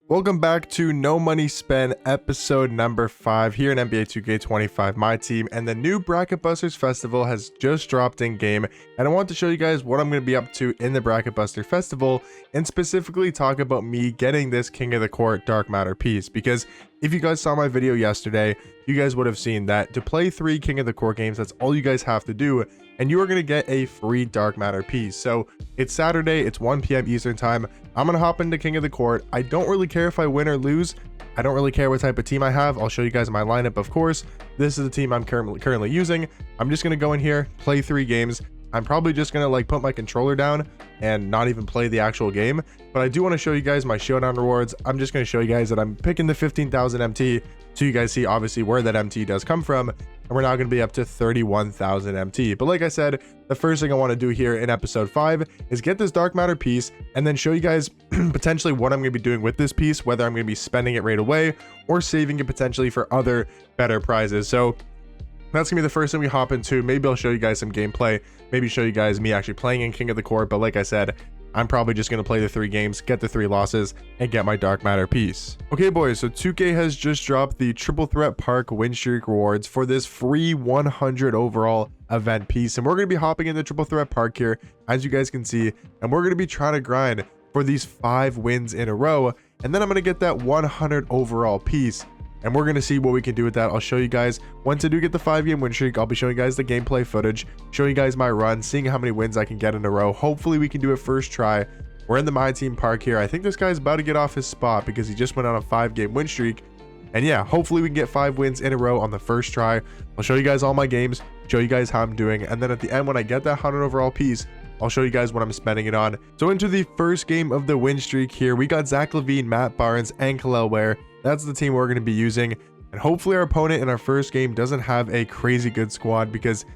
Welcome back to No Money Spent, episode number 5 here in NBA 2K25 My Team, and the new Bracket Busters Festival has just dropped in game, and I want to show you guys what I'm going to be up to in the Bracket Buster Festival, and specifically talk about me getting this King of the Court Dark Matter piece, because if you guys saw my video yesterday, you guys would have seen that to play 3 King of the Court games, that's all you guys have to do, and you are going to get a free Dark Matter piece. So it's Saturday, it's 1 p.m. Eastern time. I'm going to hop into King of the Court. I don't really care if I win or lose. I don't really care what type of team I have. I'll show you guys my lineup, of course. This is the team I'm currently using. I'm just going to go in here, play 3 games. I'm probably just going to put my controller down and not even play the actual game. But I do want to show you guys my showdown rewards. I'm just going to show you guys that I'm picking the 15,000 MT. So you guys see obviously where that MT does come from. And we're now going to be up to 31,000 MT. But like I said, the first thing I want to do here in episode 5 is get this Dark Matter piece and then show you guys potentially what I'm going to be doing with this piece, whether I'm going to be spending it right away or saving it potentially for other better prizes. So that's gonna be the first thing we hop into. Maybe I'll show you guys some gameplay, maybe show you guys me actually playing in King of the Court. But like I said, I'm probably just gonna play the 3 games, get the 3 losses, and get my Dark Matter piece. Okay boys, so 2K has just dropped the Triple Threat Park win streak rewards for this free 100 overall event piece, and we're gonna be hopping into Triple Threat Park here, as you guys can see, and we're gonna be trying to grind for these 5 wins in a row, and then I'm gonna get that 100 overall piece. And we're going to see what we can do with that. I'll show you guys once I do get the 5-game win streak. I'll be showing you guys the gameplay footage, showing you guys my run, seeing how many wins I can get in a row. Hopefully we can do it first try. We're in the Myteam park here. I think this guy's about to get off his spot because he just went on a 5-game win streak. And yeah, hopefully we can get 5 wins in a row on the first try. I'll show you guys all my games, show you guys how I'm doing. And then at the end, when I get that 100 overall piece, I'll show you guys what I'm spending it on. So into the first game of the win streak here, we got Zach LaVine, Matt Barnes, and Kalel Ware. That's the team we're going to be using. And hopefully our opponent in our first game doesn't have a crazy good squad because,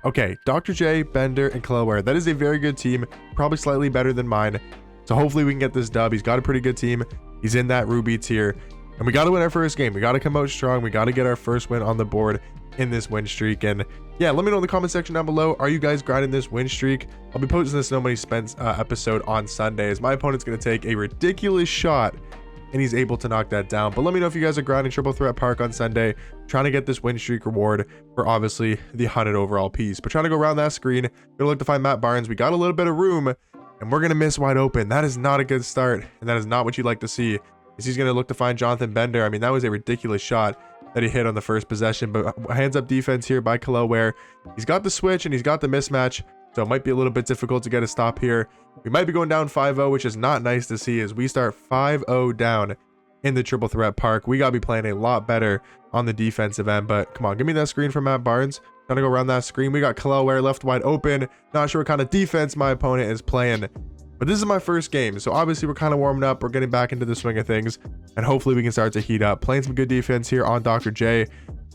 okay, Dr. J, Bender, and Kalel Ware, that is a very good team, probably slightly better than mine. So hopefully we can get this dub. He's got a pretty good team. He's in that Ruby tier. And we got to win our first game. We got to come out strong. We got to get our first win on the board in this win streak. And yeah, let me know in the comment section down below, are you guys grinding this win streak? I'll be posting this No Money Spent episode on Sunday, as my opponent's going to take a ridiculous shot and he's able to knock that down. But let me know if you guys are grinding Triple Threat Park on Sunday, trying to get this win streak reward for obviously the 100 overall piece. But trying to go around that screen, gonna look to find Matt Barnes. We got a little bit of room and we're gonna miss wide open. That is not a good start, and that is not what you'd like to see. Is he's gonna look to find Jonathan Bender. I mean, that was a ridiculous shot that he hit on the first possession, but hands up defense here by Kalel Ware. He's got the switch and he's got the mismatch, so it might be a little bit difficult to get a stop here. We might be going down 5-0, which is not nice to see as we start 5-0 down in the Triple Threat Park. We gotta be playing a lot better on the defensive end. But come on, give me that screen from Matt Barnes. Trying to go around that screen. We got Kalel Ware left wide open. Not sure what kind of defense my opponent is playing, but this is my first game, so obviously we're kind of warming up. We're getting back into the swing of things, and hopefully we can start to heat up. Playing some good defense here on Dr. J.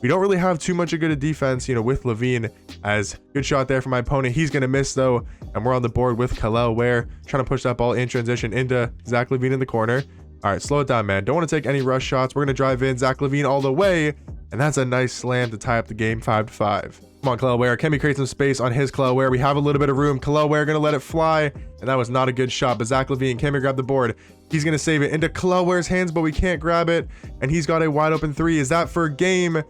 We don't really have too much of good defense, you know, with LaVine. As good shot there from my opponent. He's gonna miss though, and we're on the board with Kalel Ware, trying to push that ball in transition into Zach LaVine in the corner. All right, slow it down, man. Don't want to take any rush shots. We're going to drive in Zach LaVine all the way, and that's a nice slam to tie up the game 5-5. Come on, Kalel Ware. Can we create some space on his Kalel Ware? We have a little bit of room. Kalel Ware going to let it fly, and that was not a good shot, but Zach LaVine, can we grab the board? He's going to save it into Kalel Ware's hands, but we can't grab it, and he's got a wide open 3. Is that for game?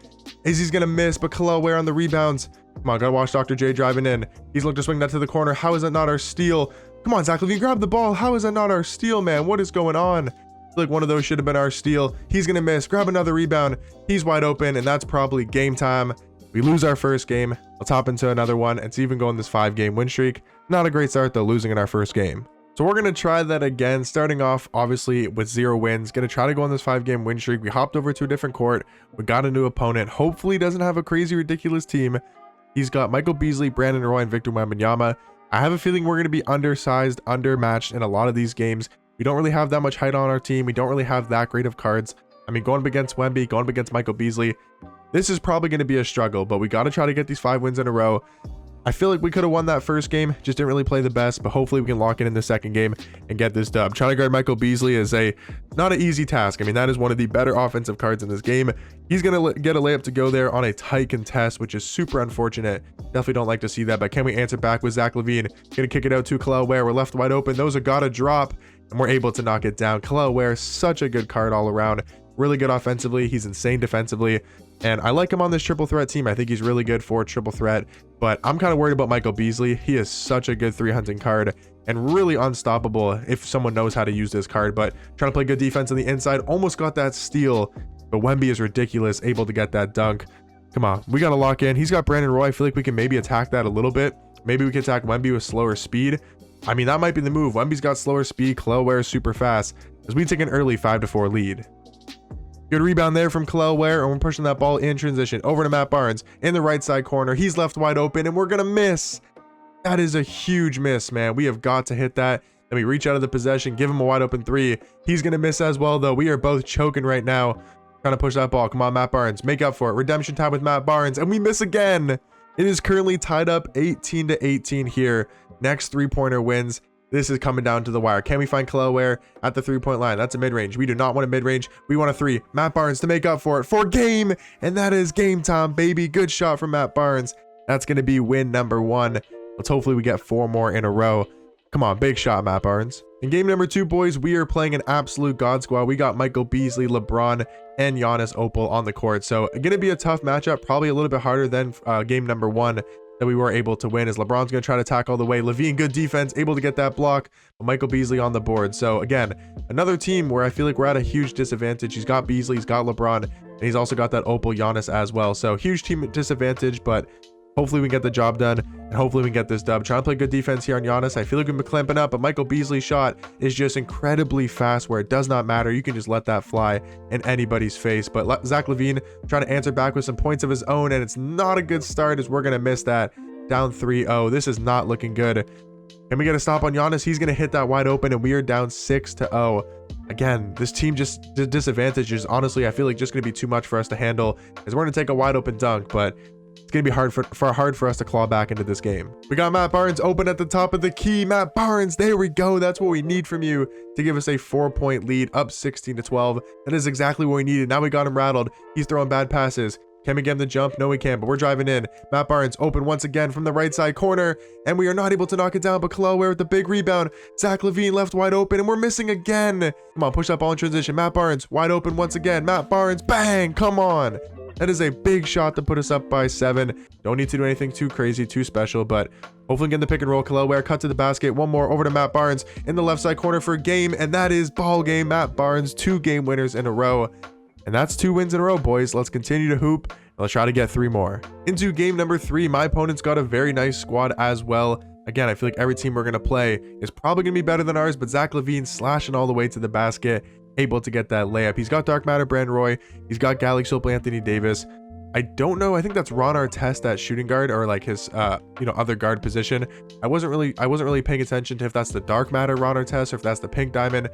He's going to miss, but Kalel Ware on the rebounds. Come on, gotta watch Dr. J driving in. He's looking to swing that to the corner. How is that not our steal? Come on, Zach LaVine, grab the ball. How is that not our steal, man? What is going on? I feel like one of those should have been our steal. He's gonna miss. Grab another rebound. He's wide open, and that's probably game time. We lose our first game. Let's hop into another one and see if we can go on this 5-game win streak. Not a great start though, losing in our first game. So we're gonna try that again, starting off obviously with 0 wins. Gonna try to go on this 5-game win streak. We hopped over to a different court. We got a new opponent. Hopefully he doesn't have a crazy ridiculous team. He's got Michael Beasley, Brandon Roy, and Victor Wembanyama. I have a feeling we're gonna be undersized, undermatched in a lot of these games. We don't really have that much height on our team. We don't really have that great of cards. I mean, going up against Wemby, going up against Michael Beasley, this is probably going to be a struggle, but we got to try to get these 5 wins in a row. I feel like we could have won that first game, just didn't really play the best, but hopefully we can lock in the second game and get this dub. Trying to guard Michael Beasley is not an easy task. I mean, that is one of the better offensive cards in this game. He's going to get a layup to go there on a tight contest, which is super unfortunate. Definitely don't like to see that, but can we answer back with Zach LaVine? Going to kick it out to Kalel Ware. We're left wide open. Those are got to drop. and we're able to knock it down. Kalel Ware, such a good card all around. Really good offensively. He's insane defensively. And I like him on this triple threat team. I think he's really good for triple threat. But I'm kind of worried about Michael Beasley. He is such a good 3-hunting card and really unstoppable if someone knows how to use this card. But trying to play good defense on the inside. Almost got that steal. But Wemby is ridiculous, able to get that dunk. Come on, we got to lock in. He's got Brandon Roy. I feel like we can maybe attack that a little bit. Maybe we can attack Wemby with slower speed. I mean, that might be the move. Wemby's got slower speed. Kalel Ware is super fast as we take an early 5-4 lead. Good rebound there from Kalel Ware, and we're pushing that ball in transition over to Matt Barnes in the right side corner. He's left wide open, and we're going to miss. That is a huge miss, man. We have got to hit that. Then we reach out of the possession, give him a wide open 3. He's going to miss as well, though. We are both choking right now, trying to push that ball. Come on, Matt Barnes. Make up for it. Redemption time with Matt Barnes, and we miss again. It is currently tied up 18-18 here. Next three-pointer wins. This is coming down to the wire. Can we find Kalel Ware at the three-point line? That's a mid-range. We do not want a mid-range. We want a 3. Matt Barnes to make up for it for game. And that is game time, baby. Good shot from Matt Barnes. That's going to be win number 1. Let's hopefully we get 4 more in a row. Come on, big shot, Matt Barnes. In game number 2, boys, we are playing an absolute God squad. We got Michael Beasley, LeBron, and Giannis Opal on the court. So going to be a tough matchup. Probably a little bit harder than game number 1. That we were able to win, as LeBron's going to try to attack all the way. LaVine, good defense, able to get that block, but Michael Beasley on the board. So again, another team where I feel like we're at a huge disadvantage. He's got Beasley, he's got LeBron, and he's also got that Opal Giannis as well. So huge team disadvantage, but hopefully we can get the job done, and hopefully we can get this dub. Trying to play good defense here on Giannis. I feel like we've been clamping up, but Michael Beasley's shot is just incredibly fast, where it does not matter. You can just let that fly in anybody's face. But Zach LaVine trying to answer back with some points of his own, and it's not a good start, as we're going to miss that. Down 3-0. This is not looking good. Can we get a stop on Giannis? He's going to hit that wide open, and we are down 6-0. Again, this team just disadvantages. Honestly, I feel like just going to be too much for us to handle, as we're going to take a wide open dunk, but it's going to be hard for us to claw back into this game. We got Matt Barnes open at the top of the key. Matt Barnes, there we go. That's what we need from you to give us a 4-point lead, up 16-12. That is exactly what we needed. Now we got him rattled. He's throwing bad passes. Can we get him the jump? No, we can't, but we're driving in. Matt Barnes open once again from the right side corner, and we are not able to knock it down, but Kalel Ware with the big rebound. Zach LaVine left wide open, and we're missing again. Come on, push that ball in transition. Matt Barnes wide open once again. Matt Barnes, bang, come on. That is a big shot to put us up by 7. Don't need to do anything too crazy, too special, but hopefully get the pick and roll. Kalel Ware cut to the basket. One more over to Matt Barnes in the left side corner for a game, and that is ball game. Matt Barnes, 2 game winners in a row. And that's 2 wins in a row, boys. Let's continue to hoop. Let's try to get 3 more. Into game number 3, my opponent's got a very nice squad as well. Again, I feel like every team we're going to play is probably going to be better than ours, but Zach LaVine slashing all the way to the basket, able to get that layup. He's got Dark Matter Brandon Roy. He's got Galaxy Soap Anthony Davis. I don't know. I think that's Ron Artest at shooting guard, or like his other guard position. I wasn't really paying attention to if that's the Dark Matter Ron Artest or if that's the Pink Diamond.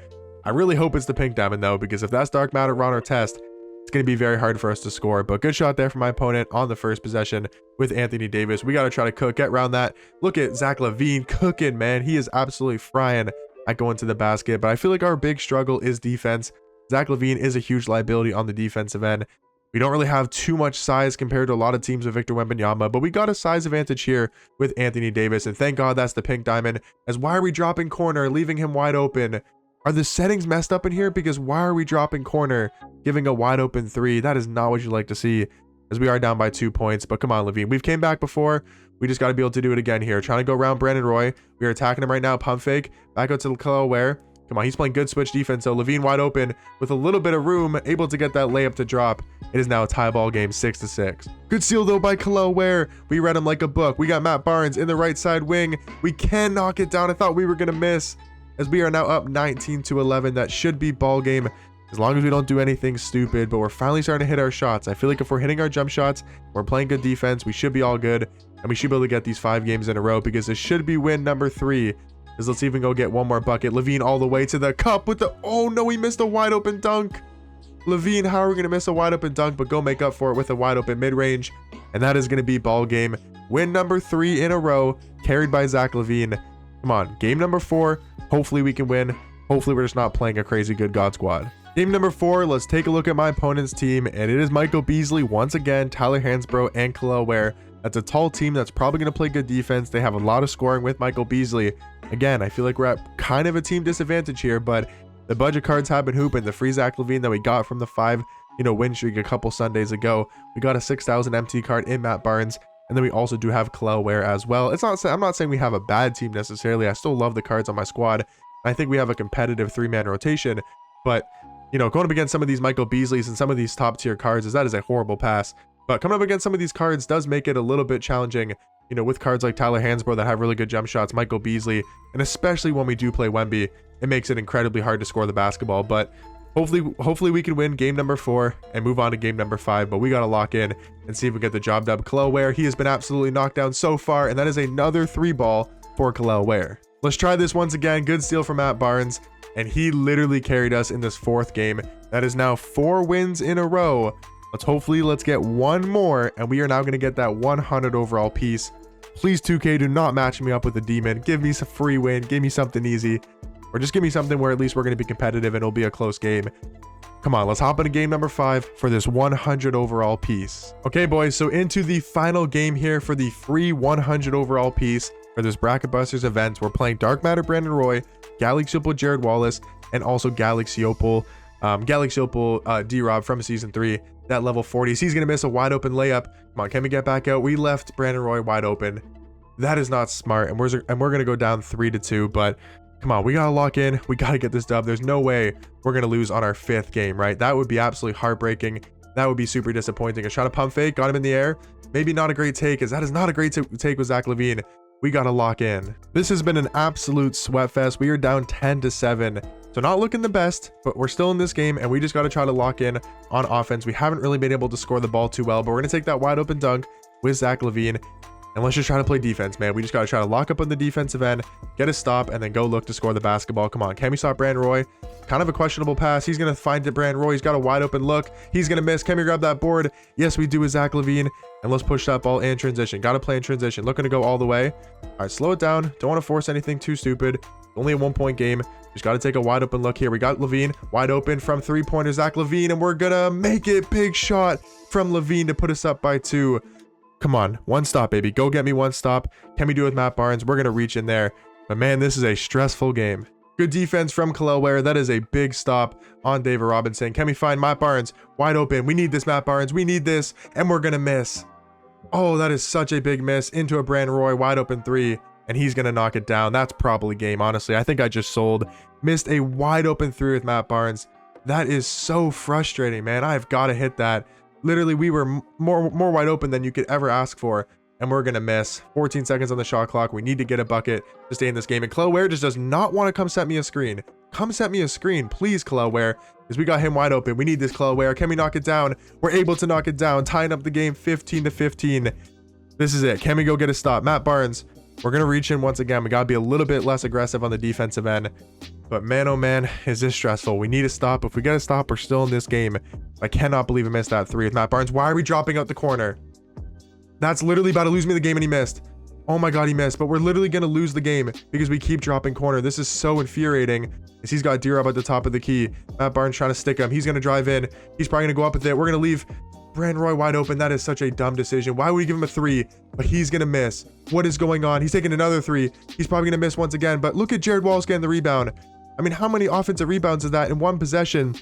I really hope it's the Pink Diamond though, because if that's Dark Matter Ron Artest, it's going to be very hard for us to score. But good shot there from my opponent on the first possession with Anthony Davis. We got to try to cook, get around that. Look at Zach LaVine cooking, man. He is absolutely frying at going to the basket. But I feel like our big struggle is defense. Zach LaVine is a huge liability on the defensive end. We don't really have too much size compared to a lot of teams with Victor Wembanyama, but we got a size advantage here with Anthony Davis. And thank God that's the Pink Diamond, as why are we dropping corner, leaving him wide open? Are the settings messed up in here? Because why are we dropping corner, giving a wide open 3? That is not what you like to see, as we are down by 2 points. But come on, LaVine. We've came back before. We just got to be able to do it again here. Trying to go around Brandon Roy. We are attacking him right now. Pump fake. Back out to Kalel Ware. Come on, he's playing good switch defense. So LaVine wide open with a little bit of room, able to get that layup to drop. It is now a tie ball game, 6-6. Good steal though by Kalel Ware. We read him like a book. We got Matt Barnes in the right side wing. We can knock it down. I thought we were going to miss, as we are now up 19-11. That should be ball game, as long as we don't do anything stupid. But we're finally starting to hit our shots. I feel like if we're hitting our jump shots, we're playing good defense, we should be all good, and we should be able to get these 5 games in a row, because this should be win number 3. As let's even go get one more bucket. LaVine all the way to the cup with the, oh no, he missed a wide open dunk. LaVine, how are we going to miss a wide open dunk, but go make up for it with a wide open mid-range? And that is going to be ball game. Win number 3 in a row, carried by Zach LaVine. Come on, game number 4. Hopefully we can win. Hopefully we're just not playing a crazy good God squad. Game number 4, let's take a look at my opponent's team, and it is Michael Beasley once again, Tyler Hansbrough, and Kalel Ware. That's a tall team that's probably going to play good defense. They have a lot of scoring with Michael Beasley, Again, I feel like we're at kind of a team disadvantage here, but the budget cards have been hooping. The free Zach LaVine that we got from the 5, win streak a couple Sundays ago. We got a 6,000 MT card in Matt Barnes. And then we also do have Kel'el Ware as well. I'm not saying we have a bad team necessarily. I still love the cards on my squad. I think we have a competitive 3-man rotation. But, going up against some of these Michael Beasleys and some of these top tier cards, that is a horrible pass. But coming up against some of these cards does make it a little bit challenging, with cards like Tyler Hansbrough that have really good jump shots, Michael Beasley, and especially when we do play Wemby, it makes it incredibly hard to score the basketball. But hopefully we can win game number 4 and move on to game number 5, but we got to lock in and see if we get the job done. Kel'el Ware, he has been absolutely knocked down so far, and that is another 3-ball for Kel'el Ware. Let's try this once again. Good steal from Matt Barnes, and he literally carried us in this 4th game. That is now 4 wins in a row. Let's get one more, and we are now going to get that 100 overall piece. Please, 2K, do not match me up with a demon. Give me some free win. Give me something easy. Or just give me something where at least we're going to be competitive and it'll be a close game. Come on, let's hop into game number 5 for this 100 overall piece. Okay, boys, so into the final game here for the free 100 overall piece for this Bracket Busters event. We're playing Dark Matter Brandon Roy, Galaxy Opal Jared Wallace, and also Galaxy Opal D-Rob from season 3. That level 40s. He's going to miss a wide open layup. Come on, can we get back out? We left Brandon Roy wide open. That is not smart, and we're going to go down 3-2, but come on, we got to lock in. We got to get this dub. There's no way we're going to lose on our 5th game, right? That would be absolutely heartbreaking. That would be super disappointing. A shot of pump fake, got him in the air. Maybe not a great take, as that is not a great take with Zach LaVine. We got to lock in. This has been an absolute sweat fest. We are down 10-7. So not looking the best, but we're still in this game, and we just got to try to lock in on offense. We haven't really been able to score the ball too well, but we're going to take that wide open dunk with Zach LaVine. And let's just try to play defense, man. We just got to try to lock up on the defensive end, get a stop, and then go look to score the basketball. Come on, can we stop Brandon Roy? Kind of a questionable pass. He's going to find it, Brandon Roy. He's got a wide open look. He's going to miss. Can we grab that board? Yes, we do with Zach LaVine. And let's push that ball in transition. Got to play in transition. Looking to go all the way. All right, slow it down. Don't want to force anything too stupid. Only a 1-point game. Just got to take a wide open look here. We got LaVine wide open from 3-pointer. Zach LaVine, and we're going to make it. Big shot from LaVine to put us up by 2. Come on, one stop, baby. Go get me one stop. Can we do it with Matt Barnes? We're going to reach in there. But man, this is a stressful game. Good defense from Kel'el Ware. That is a big stop on David Robinson. Can we find Matt Barnes? Wide open. We need this, Matt Barnes. We need this. And we're going to miss. Oh, that is such a big miss into a Brandon Roy wide open 3. And he's going to knock it down. That's probably game, honestly. I think I just sold. Missed a wide open 3 with Matt Barnes. That is so frustrating, man. I've got to hit that. Literally, we were more wide open than you could ever ask for, and we're gonna miss. 14 seconds on the shot clock. We need to get a bucket to stay in this game, and Kel'el Ware just does not want to come set me a screen. Come set me a screen, please, Kel'el Ware, because we got him wide open. We need this, Kel'el Ware. Can we knock it down? We're able to knock it down, tying up the game 15-15. This is it. Can we go get a stop? Matt Barnes, we're gonna reach in once again. We gotta be a little bit less aggressive on the defensive end. But man, oh man, is this stressful. We need a stop. If we get a stop, we're still in this game. I cannot believe I missed that 3 with Matt Barnes. Why are we dropping out the corner? That's literally about to lose me the game, and he missed. Oh my God, he missed. But we're literally going to lose the game because we keep dropping corner. This is so infuriating. As he's got D-Rob at the top of the key. Matt Barnes trying to stick him. He's going to drive in. He's probably going to go up with it. We're going to leave Brandon Roy wide open. That is such a dumb decision. Why would we give him a 3? But he's going to miss. What is going on? He's taking another 3. He's probably going to miss once again. But look at Jared Wallace getting the rebound. I mean, how many offensive rebounds is that in one possession?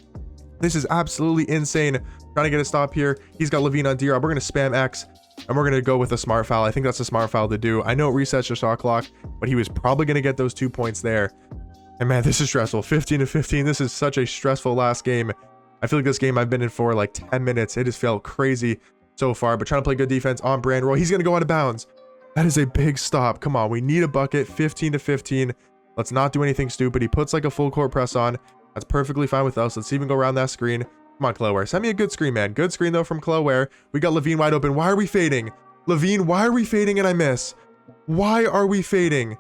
This is absolutely insane. Trying to get a stop here. He's got LaVine on D-Rob. We're going to spam X, and we're going to go with a smart foul. I think that's a smart foul to do. I know it resets your shot clock, but he was probably going to get those 2 points there. And man, this is stressful. 15-15. This is such a stressful last game. I feel like this game I've been in for like 10 minutes. It has felt crazy so far, but trying to play good defense on Brandon Roy. He's going to go out of bounds. That is a big stop. Come on. We need a bucket. 15-15. Let's not do anything stupid. He puts like a full court press on. That's perfectly fine with us. Let's even go around that screen. Come on, Kel'el Ware. Send me a good screen, man. Good screen, though, from Kel'el Ware. We got LaVine wide open. Why are we fading? LaVine, why are we fading and I miss? Why are we fading?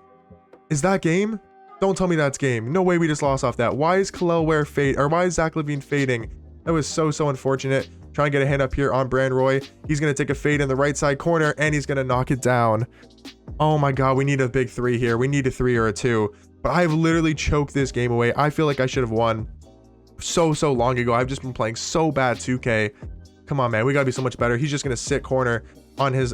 Is that game? Don't tell me that's game. No way we just lost off that. Why is Kel'el Ware fade? Or why is Zach LaVine fading? That was so unfortunate. Trying to get a hand up here on Brandon Roy. He's going to take a fade in the right side corner, and he's going to knock it down. Oh my God, we need a big 3 here. We need a 3 or a 2. But I've literally choked this game away. I feel like I should have won so long ago. I've just been playing so bad 2K. Come on, man. We got to be so much better. He's just going to sit corner. on his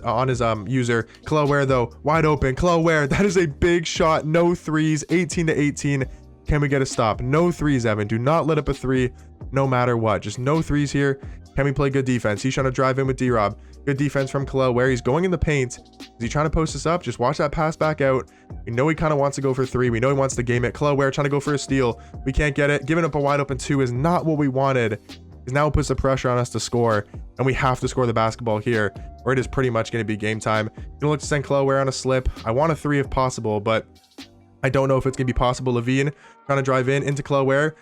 user. Keloware Ware though, wide open. Keloware Ware, that is a big shot. No threes, 18 to 18. Can we get a stop? No threes, Evan. Do not let up a three no matter what. Just no threes here. Can we play good defense? He's trying to drive in with D-Rob. Good defense from Keloware Ware. He's going in the paint. Is he trying to post us up? Just watch that pass back out. We know he kind of wants to go for three. We know he wants to game it. Keloware Ware trying to go for a steal. We can't get it. Giving up a wide open two is not what we wanted. Because now it puts the pressure on us to score. And we have to score the basketball here, or it is pretty much going to be game time. Gonna look to send Keloware Ware on a slip. I want a three if possible, but I don't know if it's going to be possible. Levine trying to drive in into Keloware Ware.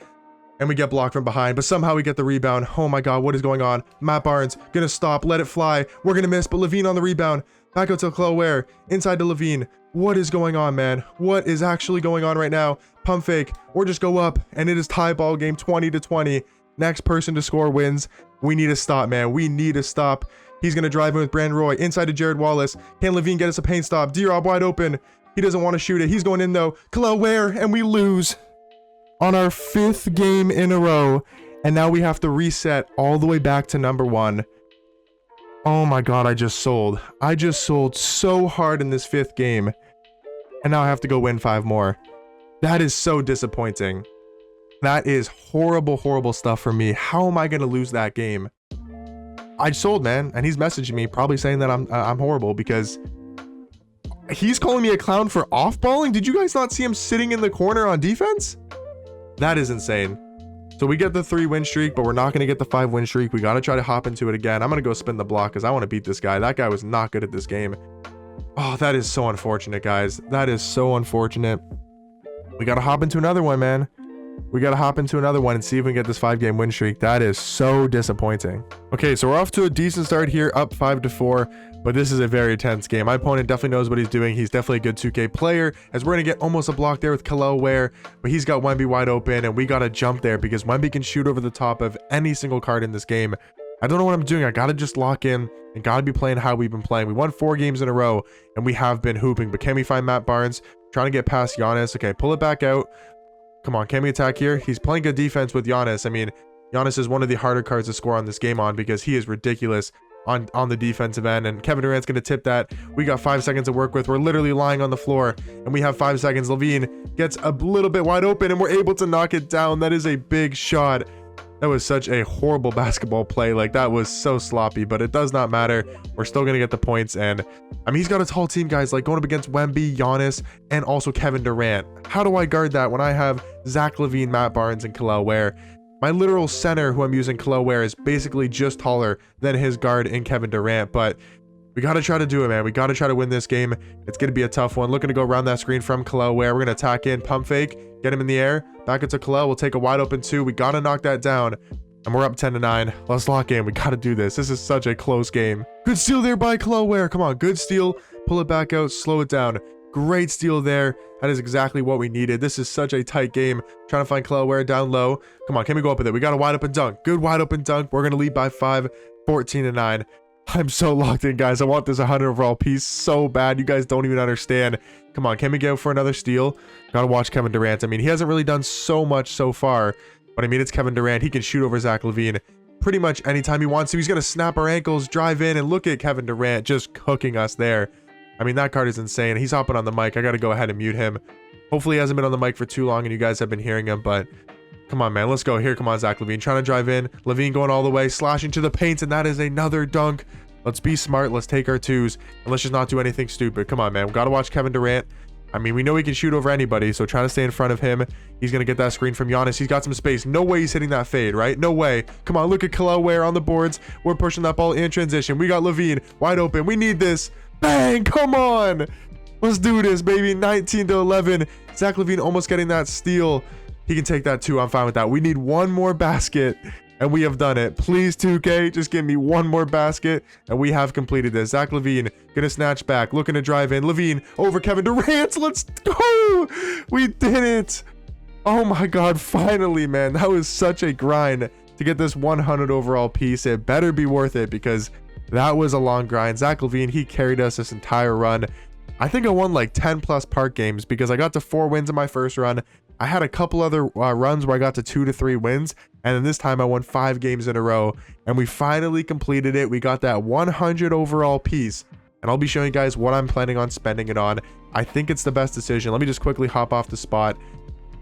And we get blocked from behind, but somehow we get the rebound. Oh my God, what is going on? Matt Barnes gonna stop, let it fly. We're gonna miss, but Levine on the rebound. Back out to Keloware Ware, inside to Levine. What is going on, man? What is actually going on right now? Pump fake, or just go up, and it is tie ball game, 20 to 20. Next person to score wins. We need to stop, man. We need to stop. He's gonna drive in with Brandon Roy, inside to Jared Wallace. Can Levine get us a paint stop? D-Rob wide open. He doesn't want to shoot it. He's going in though. Keloware Ware, and we lose on our 5th game in a row, and now we have to reset all the way back to number 1. Oh my God, I just sold so hard in this 5th game, and now I have to go win 5 more. That is so disappointing. That is horrible stuff for me. How am I gonna lose that game? I sold, man, and he's messaging me probably saying that I'm horrible because he's calling me a clown for off-balling. Did you guys not see him sitting in the corner on defense? That is insane. So we get the 3 win streak, but we're not going to get the 5 win streak. We got to try to hop into it again. I'm going to go spin the block because I want to beat this guy. That guy was not good at this game. Oh, that is so unfortunate, guys. That is so unfortunate. We got to hop into another one, man. We got to hop into another one and see if we can get this 5-game win streak. That is so disappointing. Okay, so we're off to a decent start here, up 5-4, but this is a very tense game. My opponent definitely knows what he's doing. He's definitely a good 2K player, as we're going to get almost a block there with Keloware Ware, but he's got Wemby wide open, and we got to jump there because Wemby can shoot over the top of any single card in this game. I don't know what I'm doing. I got to just lock in and got to be playing how we've been playing. We won 4 games in a row, and we have been hooping, but can we find Matt Barnes? Trying to get past Giannis. Okay, pull it back out. Come on, can we attack here? He's playing good defense with Giannis. I mean, Giannis is one of the harder cards to score on this game on because he is ridiculous on the defensive end, and Kevin Durant's going to tip that. We got 5 seconds to work with. We're literally lying on the floor, and we have 5 seconds. Levine gets a little bit wide open, and we're able to knock it down. That is a big shot. That was such a horrible basketball play. Like, that was so sloppy, but it does not matter. We're still going to get the points, and I mean, he's got a tall team, guys, like going up against Wemby, Giannis, and also Kevin Durant. How do I guard that when I have Zach LaVine, Matt Barnes, and Keloware Ware? My literal center who I'm using, Keloware Ware, is basically just taller than his guard in Kevin Durant, but we got to try to do it, man. We got to try to win this game. It's going to be a tough one. Looking to go around that screen from Keloware Ware. We're going to attack in, pump fake, get him in the air, back into Keloware. We'll take a wide open 2. We got to knock that down, and we're up 10-9. Let's lock in. We got to do this. This is such a close game. Good steal there by Keloware Ware. Come on, good steal. Pull it back out, slow it down. Great steal there. That is exactly what we needed. This is such a tight game. Trying to find Keloware Ware down low. Come on, can we go up with it? We got a wide open dunk. Good wide open dunk. We're going to lead by 5, 14-9. I'm so locked in, guys. I want this 100 overall piece so bad. You guys don't even understand. Come on, can we go for another steal? Got to watch Kevin Durant. I mean, he hasn't really done so much so far, but I mean, it's Kevin Durant. He can shoot over Zach LaVine pretty much anytime he wants to. He's going to snap our ankles, drive in, and look at Kevin Durant just cooking us there. I mean, that card is insane. He's hopping on the mic. I got to go ahead and mute him. Hopefully he hasn't been on the mic for too long and you guys have been hearing him, but come on, man. Let's go. Here, come on, Zach LaVine. Trying to drive in. LaVine going all the way, slashing to the paint, and that is another dunk. Let's be smart. Let's take our 2s, and let's just not do anything stupid. Come on, man. We got to watch Kevin Durant. I mean, we know he can shoot over anybody, so trying to stay in front of him. He's going to get that screen from Giannis. He's got some space. No way he's hitting that fade, right? No way. Come on, look at Keloware Ware on the boards. We're pushing that ball in transition. We got LaVine wide open. We need this. Bang! Come on! Let's do this, baby. 19-11. Zach LaVine almost getting that steal. He can take that too. I'm fine with that. We need one more basket, and we have done it. Please, 2K, just give me one more basket, and we have completed this. Zach LaVine gonna snatch back, looking to drive in. LaVine over Kevin Durant. Let's go! We did it! Oh my God, finally, man. That was such a grind to get this 100 overall piece. It better be worth it because that was a long grind. Zach LaVine, he carried us this entire run. I think I won like 10 plus park games because I got to 4 wins in my first run. I had a couple other runs where I got to 2 to 3 wins, and then this time I won 5 games in a row, and we finally completed it. We got that 100 overall piece, and I'll be showing you guys what I'm planning on spending it on. I think it's the best decision. Let me just quickly hop off the spot.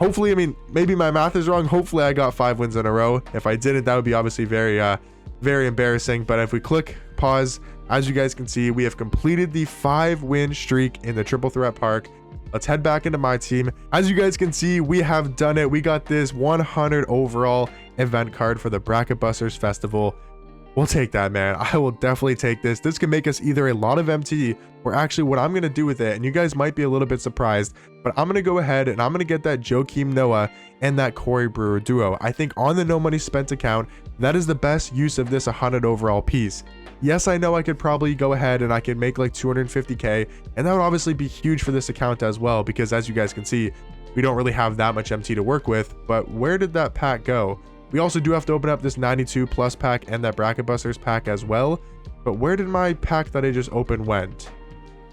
Hopefully, I mean, maybe my math is wrong. Hopefully I got 5 wins in a row. If I didn't, that would be obviously very embarrassing. But if we click pause, as you guys can see, we have completed the 5-win streak in the Triple Threat Park. Let's head back into my team. As you guys can see, we have done it. We got this 100 overall event card for the Bracket Busters Festival. We'll take that, man. I will definitely take this. This can make us either a lot of MT or actually what I'm going to do with it, and you guys might be a little bit surprised, but I'm going to go ahead and I'm going to get that Joakim Noah and that Corey Brewer duo. I think on the no money spent account, that is the best use of this 100 overall piece. Yes, I know I could probably go ahead and I could make like 250k, and that would obviously be huge for this account as well, because as you guys can see, we don't really have that much MT to work with. But where did that pack go? We also do have to open up this 92 plus pack and that Bracket Busters pack as well. But where did my pack that I just opened went?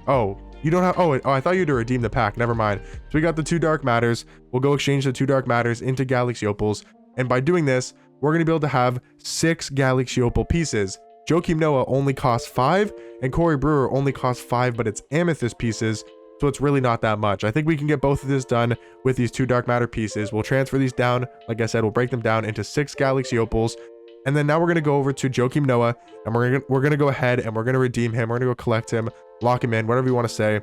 Oh, you don't have, oh, I thought you had to redeem the pack. Never mind. So we got the 2 Dark Matters. We'll go exchange the 2 Dark Matters into Galaxy Opals. And by doing this, we're going to be able to have 6 Galaxy Opal pieces. Joakim Noah only costs 5 and Corey Brewer only costs 5, but it's amethyst pieces, so it's really not that much. I think we can get both of this done with these 2 Dark Matter pieces. We'll transfer these down. Like I said, we'll break them down into 6 Galaxy Opals. And then now we're going to go over to Joakim Noah, and we're going to go ahead and we're going to redeem him. We're going to go collect him, lock him in, whatever you want to say.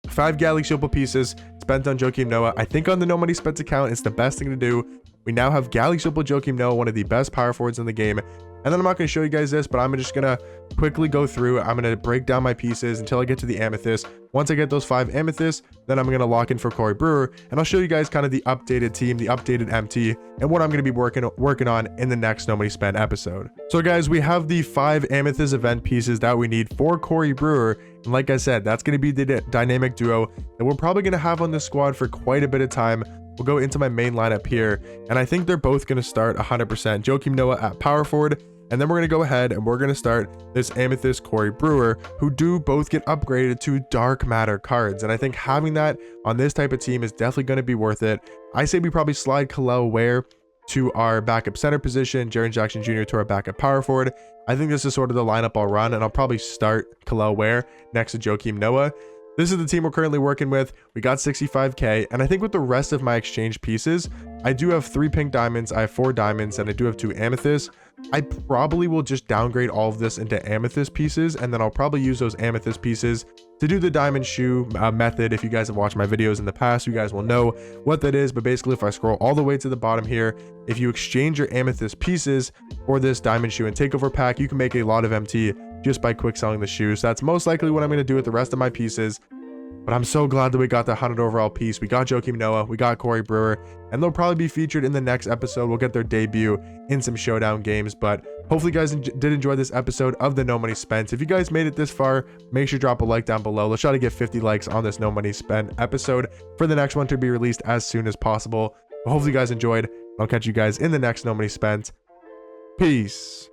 5 Galaxy Opal pieces spent on Joakim Noah. I think on the no money spent account, it's the best thing to do. We now have Galaxy Opal Joakim Noah, one of the best power forwards in the game. And then I'm not going to show you guys this, but I'm just going to quickly go through. I'm going to break down my pieces until I get to the amethyst. Once I get those 5 amethysts, then I'm going to lock in for Corey Brewer, and I'll show you guys kind of the updated team, the updated MT, and what I'm going to be working on in the next No Money Spent episode. So guys, we have the 5 amethyst event pieces that we need for Corey Brewer, and like I said, that's going to be the dynamic duo that we're probably going to have on this squad for quite a bit of time. We'll go into my main lineup here, and I think they're both going to start 100%. Joakim Noah at power forward, and then we're going to go ahead and we're going to start this amethyst Corey Brewer, who do both get upgraded to Dark Matter cards. And I think having that on this type of team is definitely going to be worth it. I say we probably slide Kalel Ware to our backup center position, Jaren Jackson Jr. to our backup power forward. I think this is sort of the lineup I'll run, and I'll probably start Kalel Ware next to Joakim Noah. This is the team we're currently working with. We got 65k, and I think with the rest of my exchange pieces, I do have 3 pink diamonds, I have 4 diamonds, and I do have 2 amethysts. I probably will just downgrade all of this into amethyst pieces, and then I'll probably use those amethyst pieces to do the diamond shoe method. If you guys have watched my videos in the past, you guys will know what that is. But basically, if I scroll all the way to the bottom here, if you exchange your amethyst pieces for this diamond shoe and takeover pack, you can make a lot of MT just by quick selling the shoes. So that's most likely what I'm going to do with the rest of my pieces. But I'm so glad that we got the 100 overall piece. We got Joakim Noah, we got Corey Brewer, and they'll probably be featured in the next episode. We'll get their debut in some showdown games. But hopefully you guys did enjoy this episode of the No Money Spent. If you guys made it this far, make sure to drop a like down below. Let's try to get 50 likes on this No Money Spent episode for the next one to be released as soon as possible. But hopefully you guys enjoyed. I'll catch you guys in the next No Money Spent. Peace.